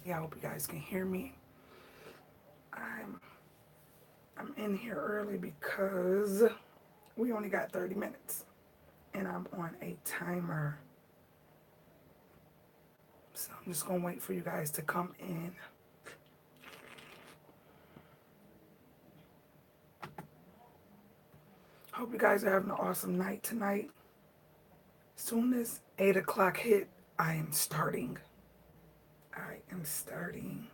Yeah, I hope you guys can hear me. I'm I'm in here early because we only got 30 minutes and I'm on a timer. So I'm just gonna wait for you guys to come in. Hope you guys are having an awesome night tonight. As soon as 8 o'clock hit, I am starting. I am starting.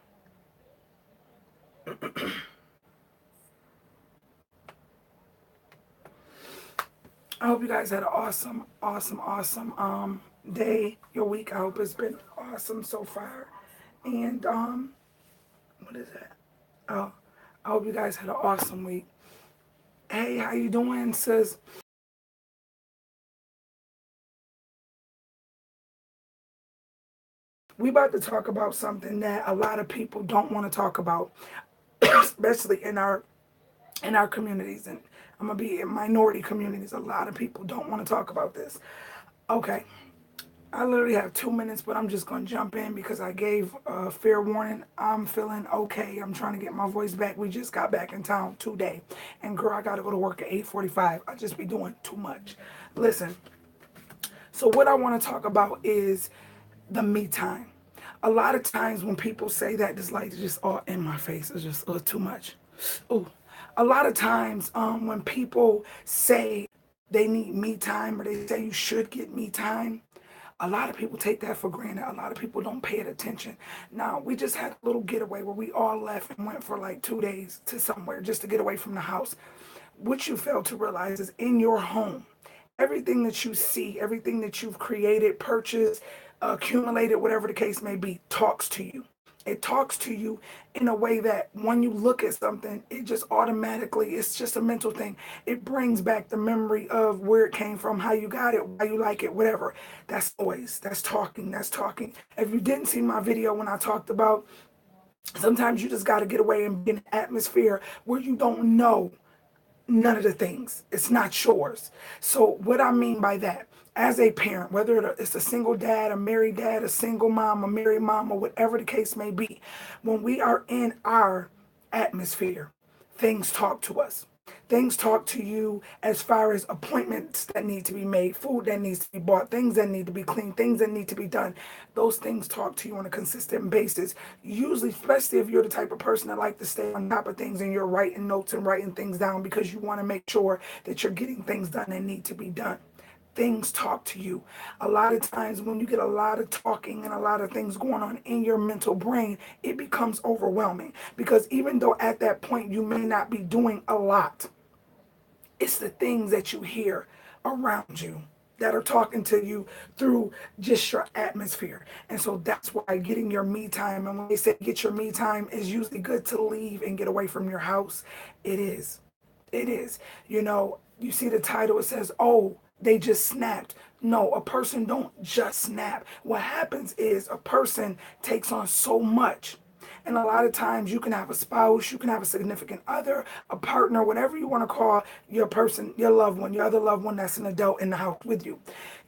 I hope you guys had an awesome day. Your week, I hope it's been awesome so far. And what is that? Oh, I hope you guys had an awesome week. Hey, how you doing, sis? We about to talk about something that a lot of people don't want to talk about, especially in our communities. And I'm gonna be in minority communities. A lot of people don't want to talk about this. Okay, I literally have 2 minutes, but I'm just gonna jump in because I gave a fair warning. I'm feeling okay. I'm trying to get my voice back. We just got back in town today, and girl, I gotta go to work at 8:45. I just be doing too much. Listen. So what I want to talk about is the me time. A lot of times when people say that, it's like just all in my face. It's just too much. Ooh. A lot of times when people say they need me time or they say you should get me time, a lot of people take that for granted. A lot of people don't pay it attention. Now, we just had a little getaway where we all left and went for like 2 days to somewhere just to get away from the house. What you fail to realize is in your home, everything that you see, everything that you've created, purchased, accumulated, whatever the case may be, talks to you. It talks to you in a way that when you look at something, it just automatically, it's just a mental thing. It brings back the memory of where it came from, how you got it, why you like it, whatever. That's noise. That's talking. That's talking. If you didn't see my video when I talked about sometimes you just got to get away and be in an atmosphere where you don't know none of the things. It's not yours. So what I mean by that, as a parent, whether it's a single dad, a married dad, a single mom, a married mom, or whatever the case may be, when we are in our atmosphere, things talk to us. Things talk to you as far as appointments that need to be made, food that needs to be bought, things that need to be cleaned, things that need to be done. Those things talk to you on a consistent basis. Usually, especially if you're the type of person that like to stay on top of things and you're writing notes and writing things down because you want to make sure that you're getting things done that need to be done. Things talk to you. A lot of times when you get a lot of talking and a lot of things going on in your mental brain, it becomes overwhelming because even though at that point you may not be doing a lot, it's the things that you hear around you that are talking to you through just your atmosphere. And so that's why getting your me time, and when they say get your me time, is usually good to leave and get away from your house. It is. It is. You know, you see the title, it says, oh, they just snapped. No, a person don't just snap. What happens is a person takes on so much. And a lot of times you can have a spouse, you can have a significant other, a partner, whatever you want to call your person, your loved one, your other loved one that's an adult in the house with you.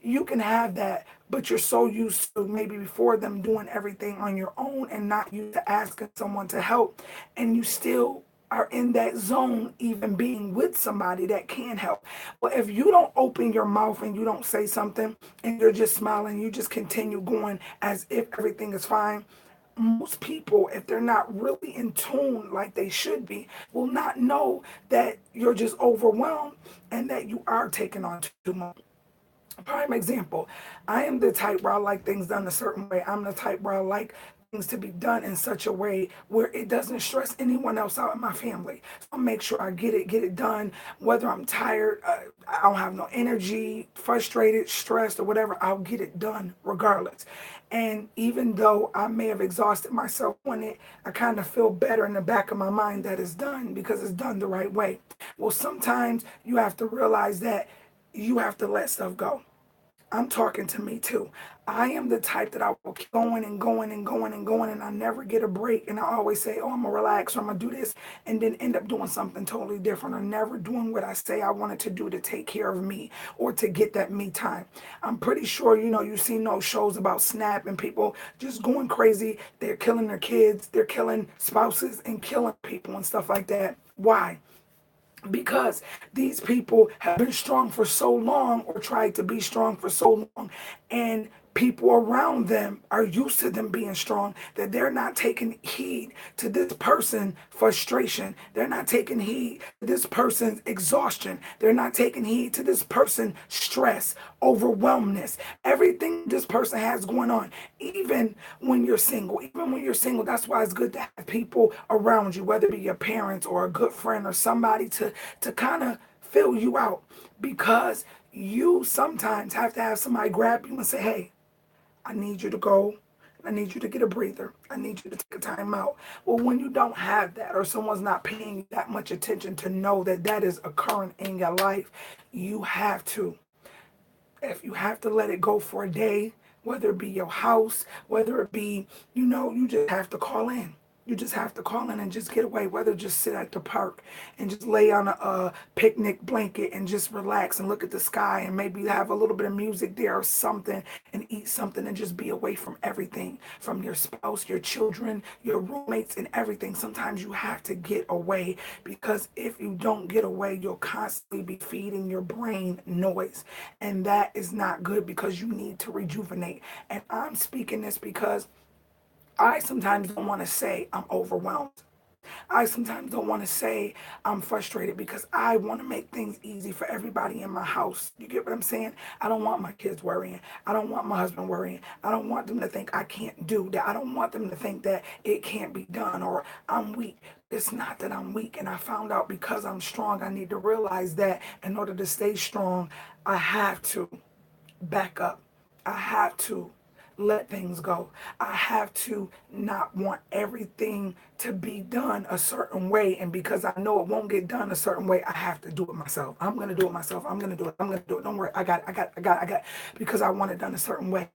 You can have that, but you're so used to maybe before them doing everything on your own and not used to asking someone to help. And you still are in that zone, even being with somebody that can help. But if you don't open your mouth and you don't say something and you're just smiling, you just continue going as if everything is fine, most people, if they're not really in tune like they should be, will not know that you're just overwhelmed and that you are taking on too much. Prime example, I am the type where I like things done a certain way. I'm the type where I like things to be done in such a way where it doesn't stress anyone else out in my family. So I'll make sure I get it done, whether I'm tired, I don't have no energy, frustrated, stressed, or whatever, I'll get it done regardless. And even though I may have exhausted myself on it, I kind of feel better in the back of my mind that it's done because it's done the right way. Well, sometimes you have to realize that you have to let stuff go. I'm talking to me too. I am the type that I will keep going and going and going and going, and I never get a break. And I always say, oh, I'm gonna relax or I'm gonna do this, and then end up doing something totally different or never doing what I say I wanted to do to take care of me or to get that me time. I'm pretty sure, you've seen those shows about Snap and people just going crazy. They're killing their kids, they're killing spouses and killing people and stuff like that. Why? Because these people have been strong for so long or tried to be strong for so long, and people around them are used to them being strong, that they're not taking heed to this person's frustration. They're not taking heed to this person's exhaustion. They're not taking heed to this person's stress, overwhelmness, everything this person has going on. Even when you're single, that's why it's good to have people around you, whether it be your parents or a good friend or somebody to kind of fill you out, because you sometimes have to have somebody grab you and say, hey, I need you to go. I need you to get a breather. I need you to take a time out. Well, when you don't have that, or someone's not paying you that much attention to know that that is occurring in your life, you have to. If you have to let it go for a day, whether it be your house, whether it be, you just have to call in. You just have to call in and just get away, whether just sit at the park and just lay on a picnic blanket and just relax and look at the sky and maybe have a little bit of music there or something, and eat something and just be away from everything, from your spouse, your children, your roommates, and everything. Sometimes you have to get away, because if you don't get away, you'll constantly be feeding your brain noise. And that is not good, because you need to rejuvenate. And I'm speaking this because I sometimes don't want to say I'm overwhelmed. I sometimes don't want to say I'm frustrated, because I want to make things easy for everybody in my house. You get what I'm saying? I don't want my kids worrying. I don't want my husband worrying. I don't want them to think I can't do that. I don't want them to think that it can't be done or I'm weak. It's not that I'm weak. And I found out, because I'm strong, I need to realize that in order to stay strong, I have to back up. I have to let things go. I have to not want everything to be done a certain way. And because I know it won't get done a certain way, I have to do it myself. I'm going to do it myself. I'm going to do it. I'm going to do it. Don't worry. I got it. I got it. I got it. I got it. Because I want it done a certain way.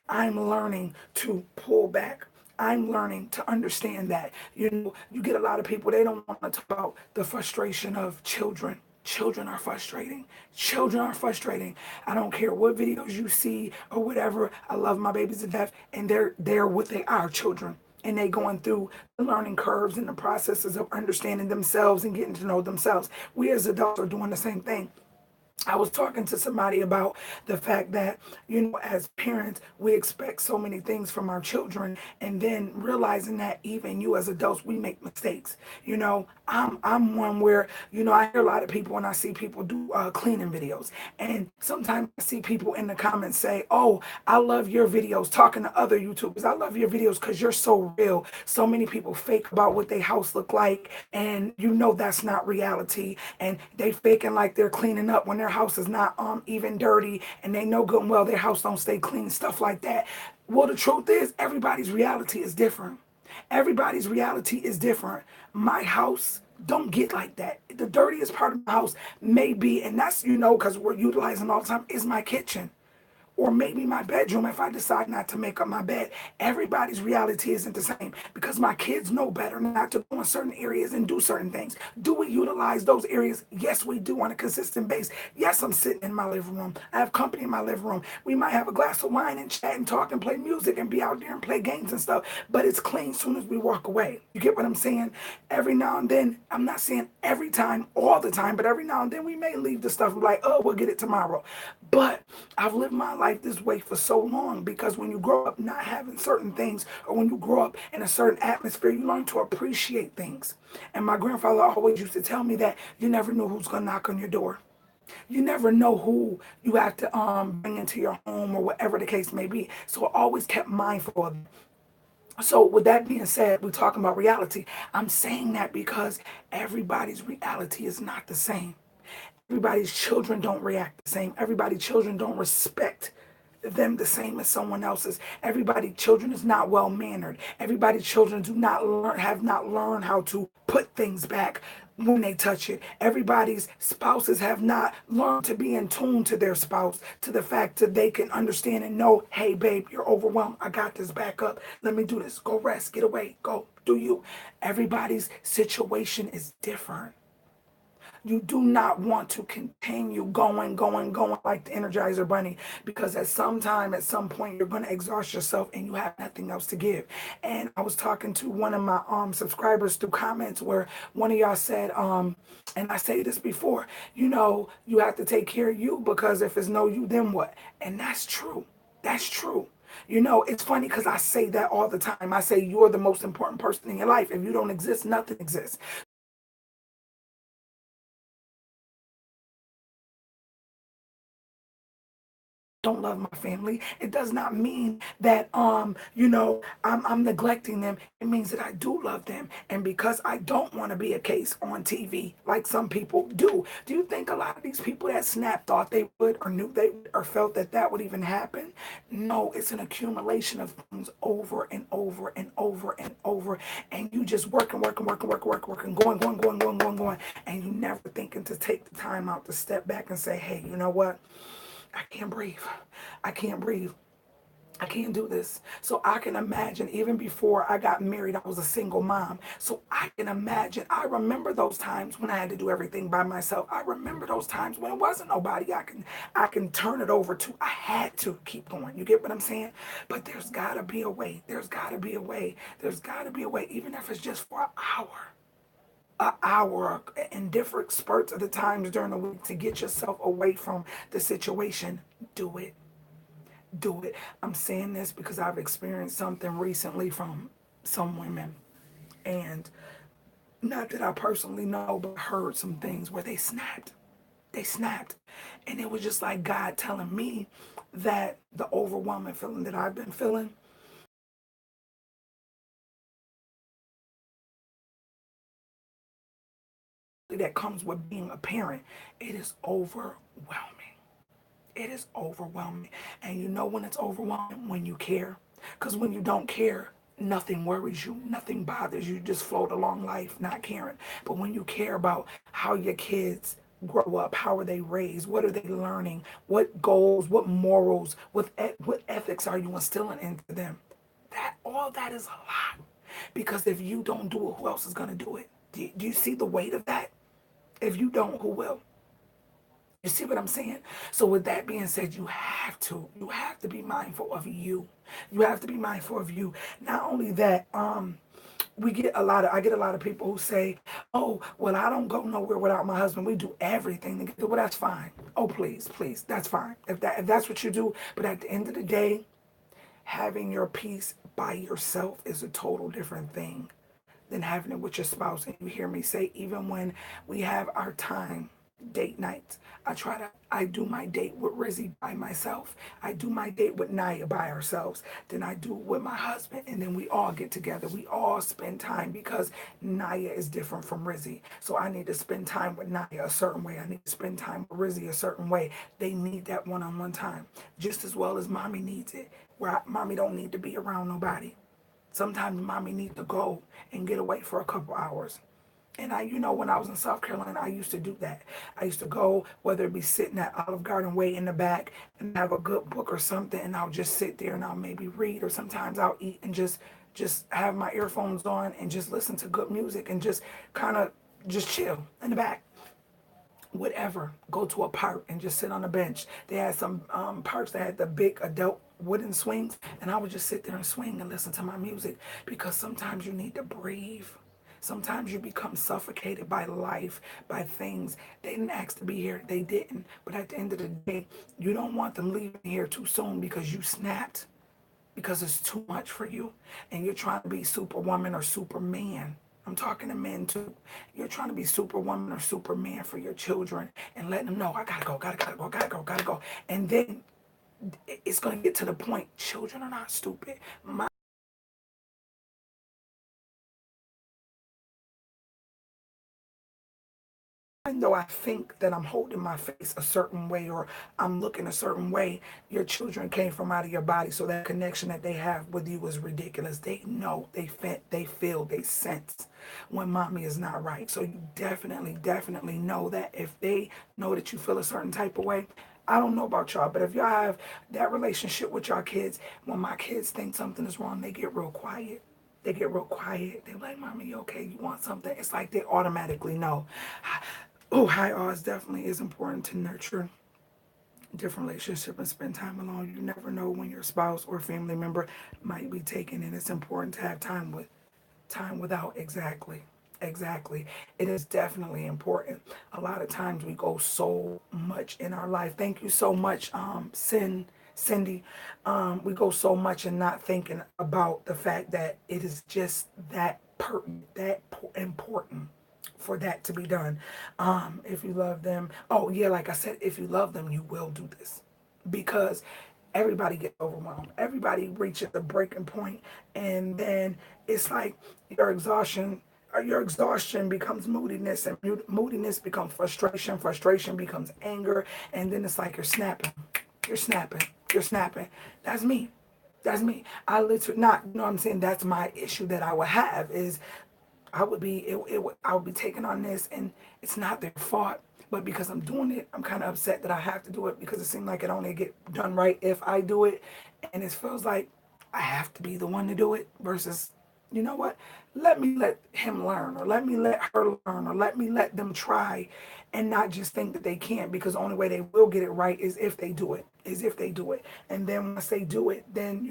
I'm learning to pull back. I'm learning to understand that. You get a lot of people, they don't want to talk about the frustration of children. Children are frustrating. Children are frustrating. I don't care what videos you see or whatever. I love my babies to death, and they're what they are, children. And they going through the learning curves and the processes of understanding themselves and getting to know themselves. We as adults are doing the same thing. I was talking to somebody about the fact that, as parents, we expect so many things from our children, and then realizing that even you as adults, we make mistakes. I'm one where, I hear a lot of people and I see people do cleaning videos. And sometimes I see people in the comments say, oh, I love your videos, talking to other YouTubers. I love your videos because you're so real. So many people fake about what their house look like, and that's not reality. And they faking like they're cleaning up when their house is not even dirty, and they know good and well their house don't stay clean, stuff like that. Well, the truth is, everybody's reality is different. Everybody's reality is different. My house don't get like that. The dirtiest part of my house may be, and that's, because we're utilizing all the time, is my kitchen. Or maybe my bedroom if I decide not to make up my bed. Everybody's reality isn't the same, because my kids know better not to go in certain areas and do certain things. Do we utilize those areas? Yes, we do, on a consistent basis. Yes, I'm sitting in my living room. I have company in my living room. We might have a glass of wine and chat and talk and play music and be out there and play games and stuff, but it's clean as soon as we walk away. You get what I'm saying? Every now and then, I'm not saying every time, all the time, but every now and then we may leave the stuff and be like, oh, we'll get it tomorrow. But I've lived my life this way for so long, because when you grow up not having certain things, or when you grow up in a certain atmosphere, you learn to appreciate things. And my grandfather always used to tell me that you never know who's going to knock on your door. You never know who you have to bring into your home, or whatever the case may be. So I always kept mindful of it. So with that being said, we're talking about reality. I'm saying that because everybody's reality is not the same. Everybody's children don't react the same. Everybody's children don't respect them the same as someone else's. Everybody's children is not well mannered. Everybody's children have not learned how to put things back when they touch it. Everybody's spouses have not learned to be in tune to their spouse, to the fact that they can understand and know, hey, babe, you're overwhelmed. I got this, back up. Let me do this. Go rest, get away, go, do you. Everybody's situation is different. You do not want to continue going like the Energizer Bunny, because at some point, you're going to exhaust yourself and you have nothing else to give. And I was talking to one of my subscribers through comments where one of y'all said, and I say this before, you have to take care of you, because if it's no you, then what? And that's true. That's true. It's funny because I say that all the time. I say you're the most important person in your life. If you don't exist, nothing exists. Don't love my family. It does not mean that I'm neglecting them. It means that I do love them. And because I don't want to be a case on TV like some people do. Do you think a lot of these people that snap thought they would, or knew they would, or felt that that would even happen? No, it's an accumulation of things over and over and over and over. And you just working, going. And you never thinking to take the time out to step back and say, hey, you know what? I can't breathe. I can't breathe. I can't do this. So I can imagine, even before I got married, I was a single mom. So I can imagine, I remember those times when I had to do everything by myself. I remember those times when it wasn't nobody I can turn it over to. I had to keep going. You get what I'm saying? But there's gotta be a way. There's gotta be a way. There's gotta be a way, even if it's just for an hour in different spurts of the times during the week, to get yourself away from the situation. Do it. Do it. I'm saying this because I've experienced something recently from some women. And not that I personally know, but heard some things where they snapped. They snapped. And it was just like God telling me that the overwhelming feeling that I've been feeling, that comes with being a parent, it is overwhelming. It is overwhelming. And you know when it's overwhelming? When you care. Because when you don't care, nothing worries you, nothing bothers you. You just float along life not caring. But when you care about how your kids grow up, how are they raised, what are they learning, what goals, what morals, what ethics are you instilling into them, that all that is a lot. Because if you don't do it, who else is going to do it? Do you see the weight of that? If you don't, who will? You see what I'm saying? So with that being said, you have to be mindful of you. You have to be mindful of you. Not only that, I get a lot of people who say, oh, well, I don't go nowhere without my husband. We do everything together. Well, that's fine. Oh, please, that's fine. If that's what you do. But at the end of the day, having your peace by yourself is a total different thing than having it with your spouse. And you hear me say, even when we have our time, date nights, I do my date with Rizzy by myself. I do my date with Naya by ourselves. Then I do it with my husband, and then we all get together. We all spend time, because Naya is different from Rizzy. So I need to spend time with Naya a certain way. I need to spend time with Rizzy a certain way. They need that one-on-one time, just as well as mommy needs it, where mommy don't need to be around nobody. Sometimes mommy needs to go and get away for a couple hours. And when I was in South Carolina, I used to do that. I used to go, whether it be sitting at Olive Garden way in the back and have a good book or something, and I'll just sit there and I'll maybe read, or sometimes I'll eat and just have my earphones on and just listen to good music and just kind of just chill in the back. Whatever. Go to a park and just sit on a bench. They had some parks that had the big adult wooden swings, and I would just sit there and swing and listen to my music, because sometimes you need to breathe. Sometimes you become suffocated by life, by things. They didn't ask to be here. They didn't. But at the end of the day, you don't want them leaving here too soon because you snapped, because it's too much for you. And you're trying to be superwoman or superman. I'm talking to men too. You're trying to be superwoman or superman for your children and letting them know, I gotta go, gotta go. And then it's going to get to the point, children are not stupid. My even though I think that I'm holding my face a certain way or I'm looking a certain way, your children came from out of your body. So that connection that they have with you is ridiculous. They know, they feel, they sense when mommy is not right. So you definitely, definitely know that if they know that you feel a certain type of way. I don't know about y'all, but if y'all have that relationship with y'all kids, when my kids think something is wrong, they get real quiet. They get real quiet. They're like, Mommy, you okay? You want something? It's like they automatically know. Oh, high odds definitely is important to nurture different relationship and spend time alone. You never know when your spouse or family member might be taken, and it's important to have time without. Exactly. It is definitely important. A lot of times we go so much in our life. Thank you so much, Cindy. We go so much and not thinking about the fact that it is just that pertinent, important for that to be done. If you love them, oh yeah, like I said, if you love them, you will do this, because everybody gets overwhelmed. Everybody reaches a breaking point, and then it's like your exhaustion becomes moodiness, and moodiness becomes frustration. Frustration becomes anger, and then it's like you're snapping. You're snapping. You're snapping. That's me. That's me. I literally not. You know what I'm saying? That's my issue that I would have is I would be taking on this, and it's not their fault. But because I'm doing it, I'm kind of upset that I have to do it, because it seems like it only get done right if I do it, and it feels like I have to be the one to do it versus, you know what? Let him learn, or let me let her learn, or let me let them try, and not just think that they can't, because the only way they will get it right is if they do it. And then once they do it, then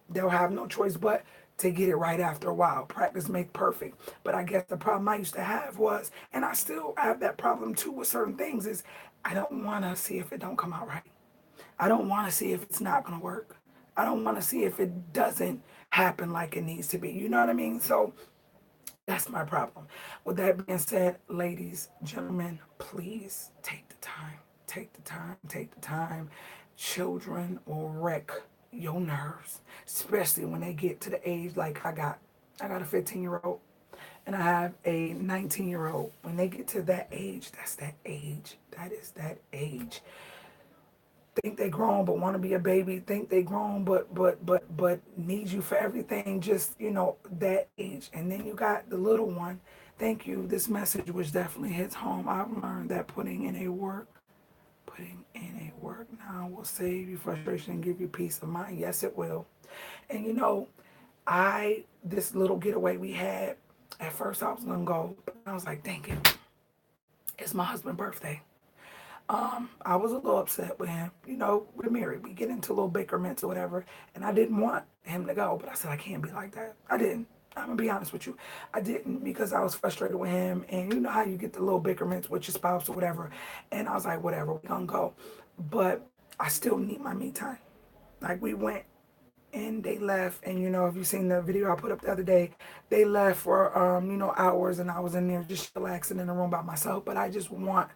they'll have no choice but to get it right after a while. Practice make perfect. But I guess the problem I used to have was, and I still have that problem too with certain things, is I don't want to see if it don't come out right. I don't want to see if it's not going to work. I don't want to see if it doesn't happen like it needs to be. You know what I mean? So that's my problem. With that being said, ladies, gentlemen, please take the time. Take the time. Take the time. Children will wreck your nerves, especially when they get to the age like I got. I got a 15-year-old and I have a 19-year-old. When they get to that age, that's that age. That is that age. Think they grown but want to be a baby. Think they grown but need you for everything. Just that age. And then you got the little one. Thank you. This message which definitely hits home. I've learned that putting in a work now will save you frustration and give you peace of mind. Yes, it will. And this little getaway we had, at first I was gonna go, but I was like, dang it, it's my husband's birthday. I was a little upset with him. We're married. We get into little bickerments or whatever, and I didn't want him to go, but I said I can't be like that. I didn't. I'm gonna be honest with you. I didn't, because I was frustrated with him, and you know how you get the little bickerments with your spouse or whatever. And I was like, whatever, we're gonna go. But I still need my me time. Like, we went and they left, and if you've seen the video I put up the other day, they left for hours, and I was in there just relaxing in the room by myself. But I just want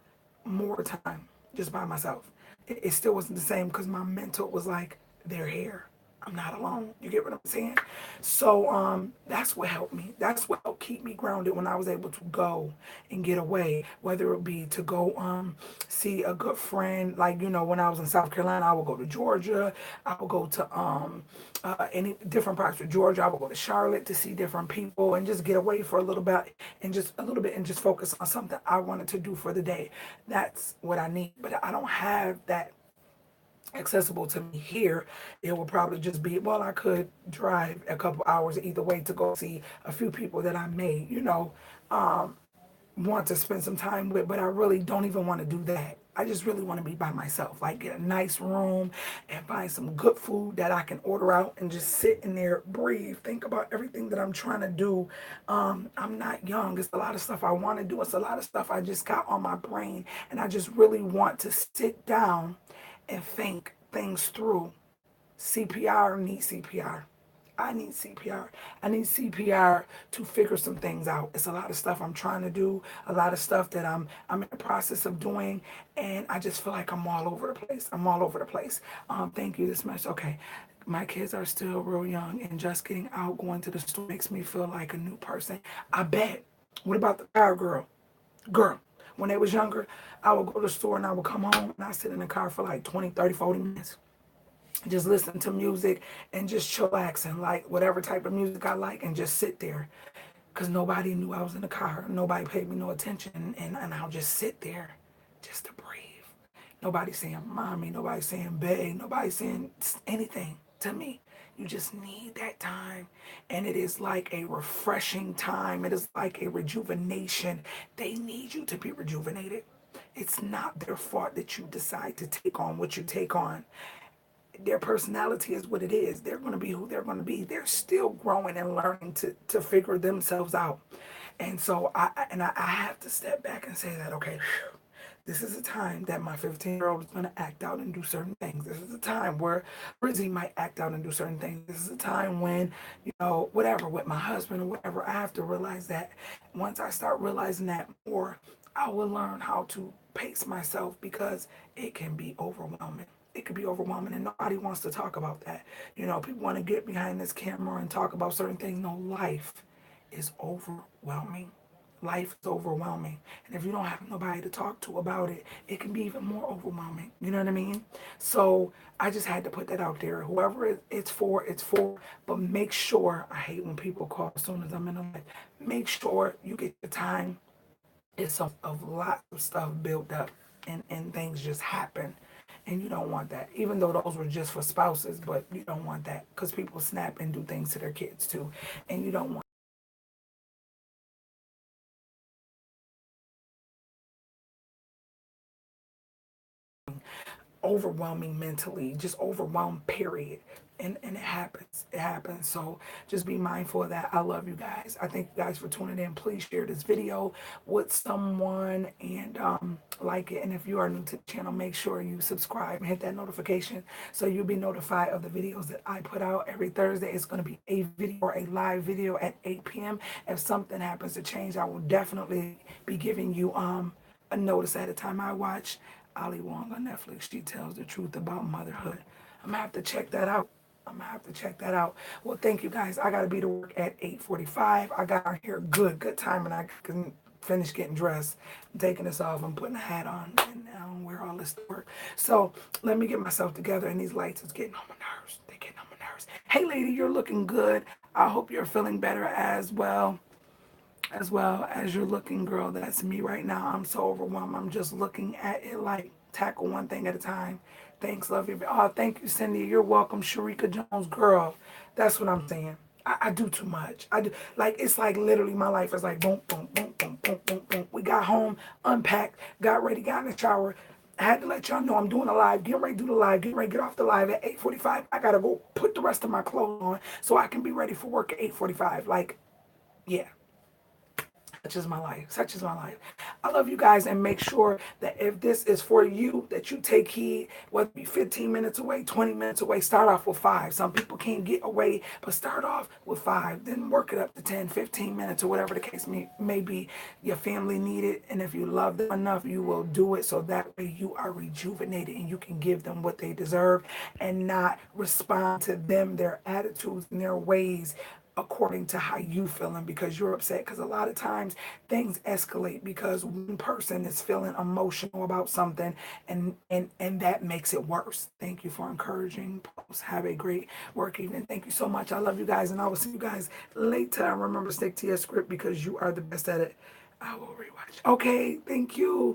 more time just by myself. It still wasn't the same, because my mental was like, they're here. I'm not alone. You get what I'm saying? So that's what helped me. That's what helped keep me grounded when I was able to go and get away. Whether it be to go see a good friend, like when I was in South Carolina, I would go to Georgia. I would go to any different parts of Georgia. I would go to Charlotte to see different people and just get away for a little bit and just focus on something I wanted to do for the day. That's what I need. But I don't have that accessible to me here. It will probably just be, well, I could drive a couple hours either way to go see a few people that I may want to spend some time with, but I really don't even want to do that. I just really want to be by myself, like get a nice room and find some good food that I can order out and just sit in there, breathe, think about everything that I'm trying to do. I'm not young. It's a lot of stuff I want to do. It's a lot of stuff I just got on my brain, and I just really want to sit down and think things through. CPR, need CPR. I need CPR. I need CPR to figure some things out. It's a lot of stuff I'm trying to do, a lot of stuff that I'm in the process of doing, and I just feel like I'm all over the place. Thank you this much. Okay. My kids are still real young, and just getting out, going to the store makes me feel like a new person. I bet. What about the car girl? Girl, when they was younger, I would go to the store and I would come home and I sit in the car for like 20, 30, 40 minutes. Just listen to music and just chillax and like whatever type of music I like and just sit there. Because nobody knew I was in the car. Nobody paid me no attention. And I'll just sit there just to breathe. Nobody saying mommy, nobody saying babe, nobody saying anything to me. You just need that time. And it is like a refreshing time. It is like a rejuvenation. They need you to be rejuvenated. It's not their fault that you decide to take on what you take on. Their personality is what it is. They're going to be who they're going to be. They're still growing and learning to figure themselves out. And so I have to step back and say that, okay, this is a time that my 15-year-old is going to act out and do certain things. This is a time where Rizzy might act out and do certain things. This is a time when, whatever, with my husband or whatever, I have to realize that. Once I start realizing that more, I will learn how to pace myself because it can be overwhelming. It could be overwhelming and nobody wants to talk about that. People want to get behind this camera and talk about certain things. No, life is overwhelming. Life is overwhelming. And if you don't have nobody to talk to about it, it can be even more overwhelming. You know what I mean? So I just had to put that out there. Whoever it's for, it's for. But make sure, I hate when people call as soon as I'm in the life. Make sure you get the time. It's of lots of stuff built up and things just happen. And you don't want that, even though those were just for spouses, but you don't want that because people snap and do things to their kids too. And you don't want overwhelming mentally, just overwhelmed, period. And it happens. It happens. So just be mindful of that. I love you guys. I thank you guys for tuning in. Please share this video with someone and like it. And if you are new to the channel, make sure you subscribe and hit that notification so you'll be notified of the videos that I put out every Thursday. It's going to be a video or a live video at 8 p.m. If something happens to change, I will definitely be giving you a notice at a time. I watch Ali Wong on Netflix. She tells the truth about motherhood. I'm gonna have to check that out. Well, thank you guys. I gotta be to work at 8:45. I got our hair good time, and I can finish getting dressed. I'm taking this off. I'm putting a hat on, and now wear all this to work. So let me get myself together. And these lights is getting on my nerves. They're getting on my nerves. Hey, lady, you're looking good. I hope you're feeling better as well as you're looking, girl. That's me right now. I'm so overwhelmed. I'm just looking at it like tackle one thing at a time. Thanks, love you. Oh, thank you, Cindy. You're welcome, Sharika Jones, girl. That's what I'm saying. I do too much. I do like it's like literally my life is like boom, boom, boom, boom, boom, boom, boom. We got home, unpacked, got ready, got in the shower. I had to let y'all know I'm doing a live, getting ready to do the live, getting ready to get off the live at 8:45. I gotta go put the rest of my clothes on so I can be ready for work at 8:45. Like, yeah. Such is my life. Such is my life. I love you guys and make sure that if this is for you, that you take heed, whether it be 15 minutes away, 20 minutes away, start off with 5. Some people can't get away, but start off with 5. Then work it up to 10, 15 minutes or whatever the case may be. Your family need it. And if you love them enough, you will do it. So that way you are rejuvenated and you can give them what they deserve and not respond to them, their attitudes and their ways according to how you feeling because you're upset. Because a lot of times things escalate because one person is feeling emotional about something and that makes it worse. Thank you for encouraging posts. Have a great work evening. Thank you so much. I love you guys and I will see you guys later. Remember, stick to your script because you are the best at it. I will rewatch. Okay, thank you.